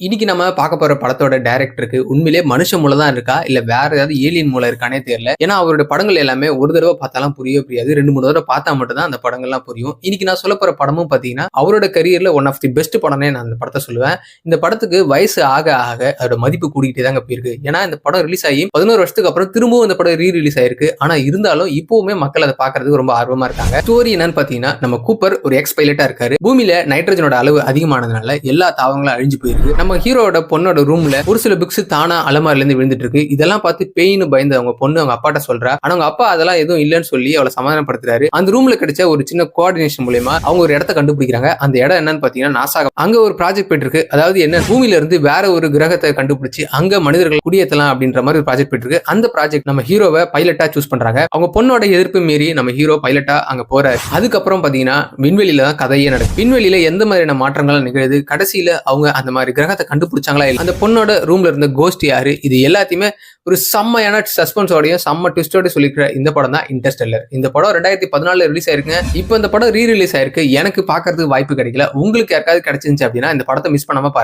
இன்னைக்கு நம்ம பார்க்க போற படத்தோட டைரக்டருக்கு உண்மையிலேயே மனுஷ மூளை தான் இருக்கா இல்ல வேற ஏதாவது ஏலியன் மூளை இருக்கானே தெரியல. ஏன்னா அவருடைய படங்கள் எல்லாமே ஒரு தடவை பார்த்தாலும் புரியவே புரியாது, 2 3 தடவை பார்த்தா மட்டும் தான் அந்த படங்கள்லாம் புரியும். இன்னைக்கு நான் சொல்ல போற படமும் பாத்தீங்கன்னா அவரோட கரியர்ல ஒன் ஆஃப் தி பெஸ்ட் படம்னே நான் அந்த படத்தை சொல்லுவேன். இந்த படத்துக்கு வயசு ஆக ஆக அதோட மதிப்பு கூடிக்கிட்டே தாங்க போயிருக்கு. ஏன்னா இந்த படம் ரிலீஸ் ஆகி 11 வருஷத்துக்கு அப்புறம் திரும்பவும் இந்த படம் ரிலீஸ் ஆயிருக்கு. ஆனா இருந்தாலும் இப்பவுமே மக்கள் அதை பாக்குறதுக்கு ரொம்ப ஆர்வமா இருக்காங்க. ஸ்டோரி என்னன்னு பாத்தீங்கன்னா, நம்ம கூப்பர் ஒரு எக்ஸ் பைலட்டா இருக்காரு. பூமியில நைட்ரஜனோட அளவு அதிகமானதுனால எல்லா தாவங்களும் அழிஞ்சு போயிருக்கு. நம்ம ஹீரோட பொண்ணோட ரூம்ல ஒரு சில புக்ஸ் தானா அலமாரில இருந்து விழுந்துட்டு இருக்கு. இதெல்லாம் பார்த்து பேயின்னு பயந்து அவங்க பொண்ணு அவங்க அப்பாட்ட சொல்றா. ஆனா அவங்க அப்பா அதெல்லாம் எதுவும் இல்லைன்னு சொல்லி அவளை சமாதானப்படுத்துறாரு. அந்த ரூம்ல கிடைச்ச ஒரு சின்ன கோஆர்டினேஷன் மூலமா அவங்க ஒரு இடத்த கண்டுபிடிக்கிறாங்க. அந்த இடம் என்னன்னு பாத்தீங்கன்னா நாசா. அங்க ஒரு ப்ராஜெக்ட் போயிட்டு இருக்கு. அதாவது என்ன, பூமியில இருந்து வேற ஒரு கிரகத்தை கண்டுபிடிச்சு அங்க மனிதர்கள் குடியேற்றலாம் அப்படின்ற மாதிரி ஒரு ப்ராஜெக்ட் போயிட்டு இருக்கு. அந்த ப்ராஜெக்ட் நம்ம ஹீரோவை பைலட்டா சூஸ் பண்றாங்க. அவங்க பொண்ணோட எதிர்ப்பு மீறி நம்ம ஹீரோ பைலட்டா அங்க போறாரு. அதுக்கப்புறம் பாத்தீங்கன்னா விண்வெளியில தான் கதையே நடக்கும். விண்வெளியில எந்த மாதிரியான மாற்றங்கள் நிகழுது, கடைசியில அவங்க அந்த மாதிரி கிரகத்தை கண்டுபிடிச்சாங்களா, அந்த பொண்ணோட ரூம்ல இருந்த கோஸ்ட் யாரு, இது எல்லாத்தையுமே ஒரு செம்மையான சஸ்பென்ஸோடையும் செம்ம ட்விஸ்டோட சொல்லிக்கிற இந்த படம் தான் இன்டர்ஸ்டெல்லர். இந்த படம் 2014 ரிலீஸ் ஆயிருக்குங்க. இப்போ இந்த படம் ரிலீஸ் ஆயிருக்கு. எனக்கு பாக்குறதுக்கு வாய்ப்பு கிடைக்கல. உங்களுக்கு யாருக்காவது கிடைச்சிருந்துச்சு அப்படின்னா இந்த படத்தை மிஸ் பண்ணாம பாருங்க.